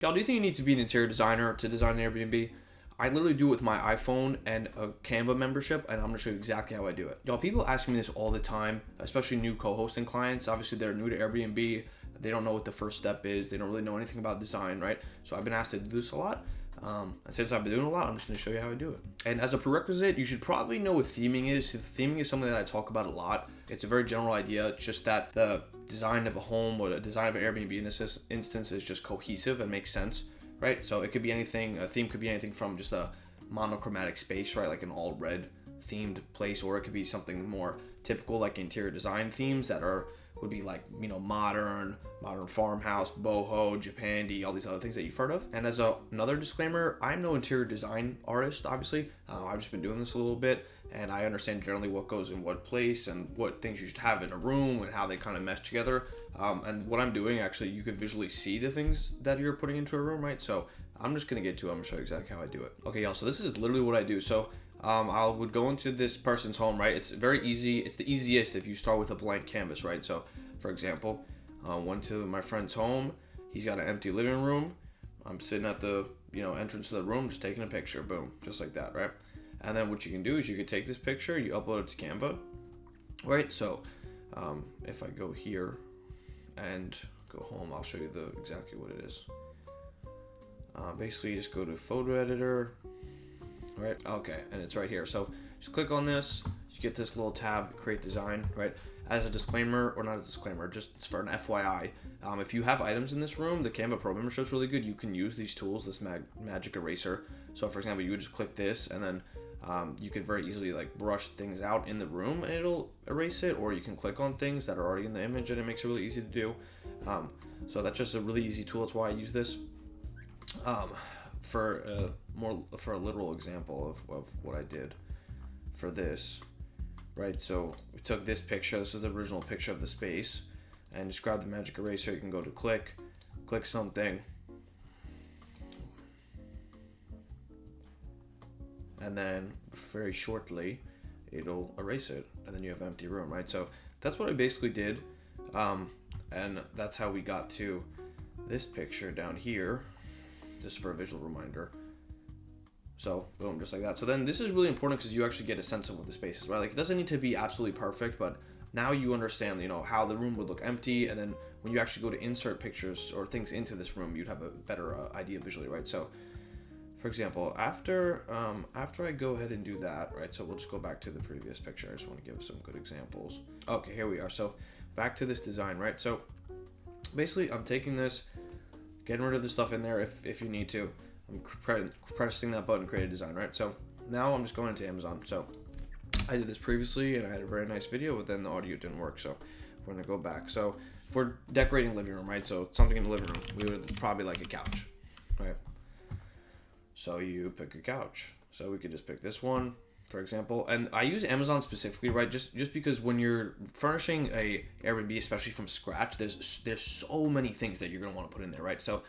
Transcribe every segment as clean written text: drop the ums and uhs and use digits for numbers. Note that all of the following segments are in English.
Y'all, do you think you need to be an interior designer to design an Airbnb? I literally do it with my iPhone and a Canva membership, and I'm gonna show you exactly how I do it. Y'all, people ask me this all the time, especially new co-hosting clients. Obviously, they're new to Airbnb. They don't know what the first step is. They don't really know anything about design, right? So I've been asked to do this a lot. And since I've been doing a lot, I'm just gonna show you how I do it. And as a prerequisite, you should probably know what theming is. Theming is something that I talk about a lot. It's a very general idea. It's just that the design of a home or the design of an Airbnb in this instance is just cohesive and makes sense, right? So it could be anything. A theme could be anything from just a monochromatic space, right? Like an all red themed place, or it could be something more typical like interior design themes that would be like, modern farmhouse, boho, Japandi, all these other things that you've heard of. And as another disclaimer, I'm no interior design artist, obviously. I've just been doing this a little bit, and I understand generally what goes in what place and what things you should have in a room and how they kind of mesh together. And what I'm doing, actually, you could visually see the things that you're putting into a room, right? So I'm just gonna get to it. I'm gonna show you exactly how I do it. Okay, y'all, so this is literally what I do. So I would go into this person's home, right? It's very easy. It's the easiest if you start with a blank canvas, right? So, for example, went to my friend's home. He's got an empty living room. I'm sitting at the entrance to the room, just taking a picture. Boom, just like that, right? And then what you can do is you can take this picture, you upload it to Canva, right? So if I go here and go home, I'll show you exactly what it is. Basically, you just go to photo editor. Right, okay, and it's right here. So just click on this, you get this little tab, create design, right? As a disclaimer, or not a disclaimer, just for an FYI, if you have items in this room, the Canva Pro membership is really good. You can use these tools, this magic eraser. So for example, you would just click this, and then you could very easily like brush things out in the room and it'll erase it, or you can click on things that are already in the image and it makes it really easy to do. So that's just a really easy tool. That's why I use this. For a literal example of what I did for this, right? So we took this picture. This is the original picture of the space, and just grab the magic eraser. You can go to click something, and then very shortly it'll erase it, and then you have an empty room, right? So that's what I basically did, and that's how we got to this picture down here, just for a visual reminder. So boom, just like that. So then this is really important because you actually get a sense of what the space is, right? Like it doesn't need to be absolutely perfect, but now you understand, how the room would look empty, and then when you actually go to insert pictures or things into this room, you'd have a better idea visually, right? So for example, after I go ahead and do that, right? So we'll just go back to the previous picture. I just want to give some good examples. Okay, here we are. So back to this design, right? So basically I'm taking this, getting rid of the stuff in there if you need to. I'm pressing that button, create a design, right? So now I'm just going into Amazon. So I did this previously and I had a very nice video, but then the audio didn't work. So we're gonna go back. So if we're decorating living room, right? So something in the living room, we would probably like a couch, right? So you pick a couch. So we could just pick this one, for example. And I use Amazon specifically, right? Just because when you're furnishing a Airbnb, especially from scratch, there's so many things that you're gonna want to put in there, right? So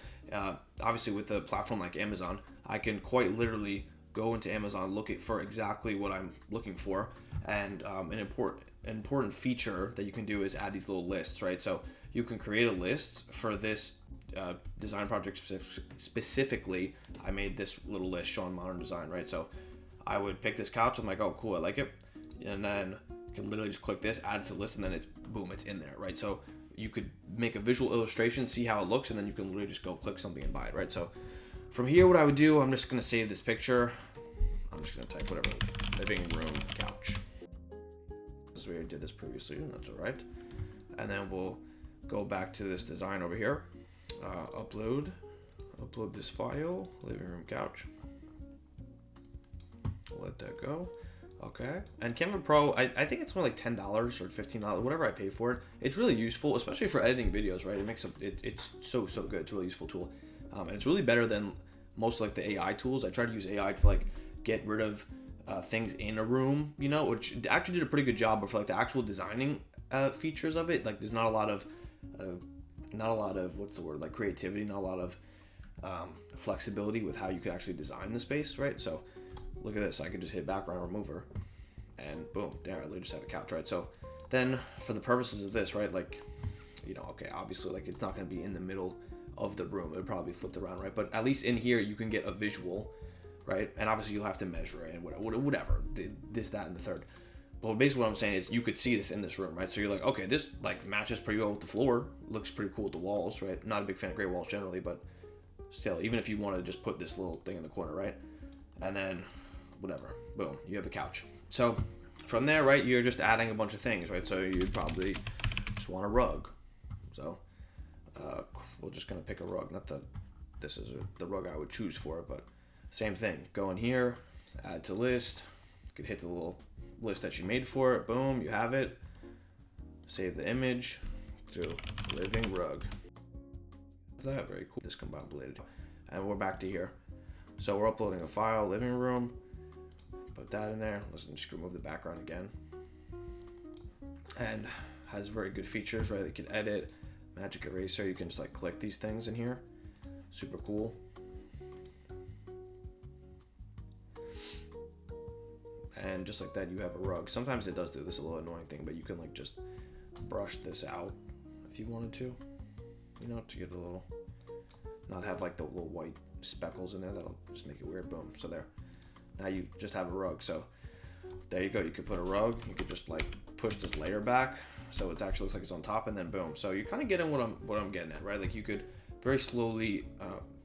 obviously with a platform like Amazon, I can quite literally go into Amazon, look for exactly what I'm looking for, and an important feature that you can do is add these little lists, right? So you can create a list for this design project specifically. I made this little list showing modern design, right? So I would pick this couch. I'm like, oh, cool, I like it. And then you can literally just click this, add it to the list, and then it's boom, it's in there, right? So you could make a visual illustration, see how it looks, and then you can literally just go click something and buy it, right? So from here, what I would do, I'm just gonna save this picture. I'm just gonna type whatever, living room couch. This is where I did this previously, and that's all right. And then we'll go back to this design over here. Upload this file, living room couch. Let that go. Okay. And Canva Pro, I think it's only like $10 or $15, whatever I pay for it. It's really useful, especially for editing videos, right? It's so good. It's a really useful tool. And it's really better than most like the AI tools. I try to use AI to like get rid of things in a room, which actually did a pretty good job. But for like the actual designing features of it, like there's not a lot of what's the word, like creativity, not a lot of flexibility with how you could actually design the space, right? So look at this. I could just hit background remover and boom, there I literally just have a couch, right? So then for the purposes of this, right, like, okay, obviously like it's not going to be in the middle of the room. It would probably be flipped around, right? But at least in here, you can get a visual, right? And obviously you'll have to measure it and whatever, this, that, and the third. But basically what I'm saying is you could see this in this room, right? So you're like, okay, this like matches pretty well with the floor. Looks pretty cool with the walls, right? Not a big fan of gray walls generally, but still, even if you want to just put this little thing in the corner, right? And then whatever, boom, you have a couch. So from there, right, you're just adding a bunch of things, right? So you'd probably just want a rug. So we're just gonna pick a rug. Not that this is the rug I would choose for it, but same thing. Go in here, add to list. You could hit the little list that you made for it. Boom, you have it. Save the image to living rug. That very cool. Discombobulated, and we're back to here. So we're uploading a file, living room. Put that in there. Let's just remove the background again. And has very good features, right? You can edit, magic eraser. You can just like click these things in here. Super cool. And just like that, you have a rug. Sometimes it does do this a little annoying thing, but you can like just brush this out if you wanted to, you know, to get a little, not have like the little white speckles in there. That'll just make it weird. Boom. So there. Now you just have a rug. So there you go. You could put a rug. You could just like push this layer back so it actually looks like it's on top, and then boom. So you kind of get in what I'm getting at, right? Like you could very slowly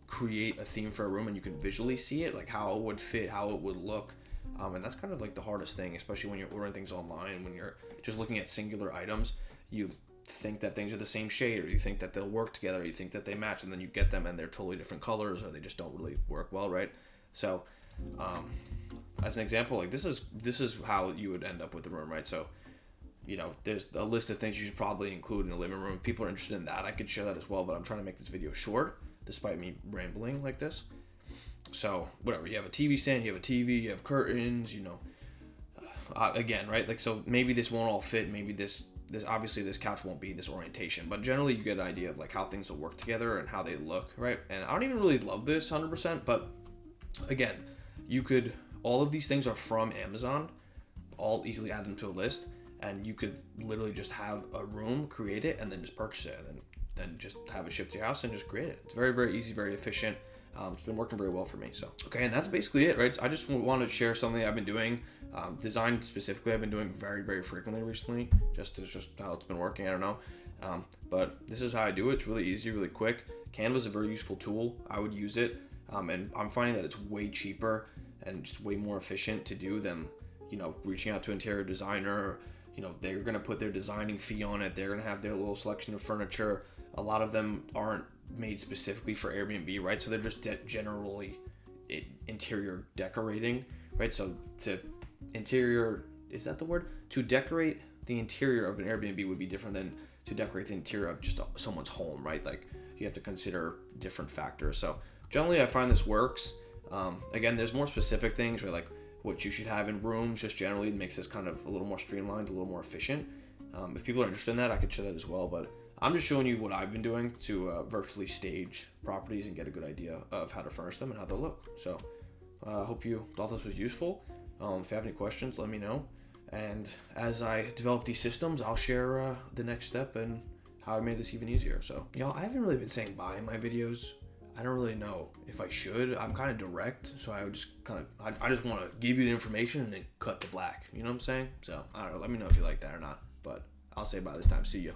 create a theme for a room, and you could visually see it, like how it would fit, how it would look. And that's kind of like the hardest thing, especially when you're ordering things online. When you're just looking at singular items, you think that things are the same shade, or you think that they'll work together, or you think that they match, and then you get them and they're totally different colors, or they just don't really work well, right? So as an example, like this is how you would end up with the room, right? So, you know, there's a list of things you should probably include in a living room. If people are interested in that, I could share that as well, but I'm trying to make this video short despite me rambling like this. So whatever, you have a TV stand, you have a TV, you have curtains, you know, again, right? Like, so maybe this won't all fit. Maybe this obviously this couch won't be this orientation, but generally you get an idea of like how things will work together and how they look, right? And I don't even really love this 100%, but again, you could, all of these things are from Amazon, all easily add them to a list, and you could literally just have a room, create it, and then just purchase it, and then just have it shipped to your house and just create it. It's very, very easy, very efficient. It's been working very well for me. So, okay, and that's basically it, right? So I just wanted to share something I've been doing. Design specifically, I've been doing very, very frequently recently. Just how it's been working. I don't know. But this is how I do it. It's really easy, really quick. Canva is a very useful tool. I would use it. And I'm finding that it's way cheaper and just way more efficient to do than, you know, reaching out to an interior designer. You know, they're going to put their designing fee on it. They're going to have their little selection of furniture. A lot of them aren't made specifically for Airbnb, right? So they're just generally interior decorating, right? So to interior, is that the word? To decorate the interior of an Airbnb would be different than to decorate the interior of just someone's home, right? Like you have to consider different factors. So generally I find this works. Again, there's more specific things, right? Like what you should have in rooms, just generally makes this kind of a little more streamlined, a little more efficient. If people are interested in that, I could share that as well, but I'm just showing you what I've been doing to virtually stage properties and get a good idea of how to furnish them and how they'll look. So I hope you thought this was useful. If you have any questions, let me know. And as I develop these systems, I'll share the next step and how I made this even easier. So, y'all, I haven't really been saying bye in my videos. I don't really know if I should. I'm kind of direct, so I would just I just want to give you the information and then cut to black. You know what I'm saying? So, I don't know. Let me know if you like that or not. But I'll say bye this time. See you.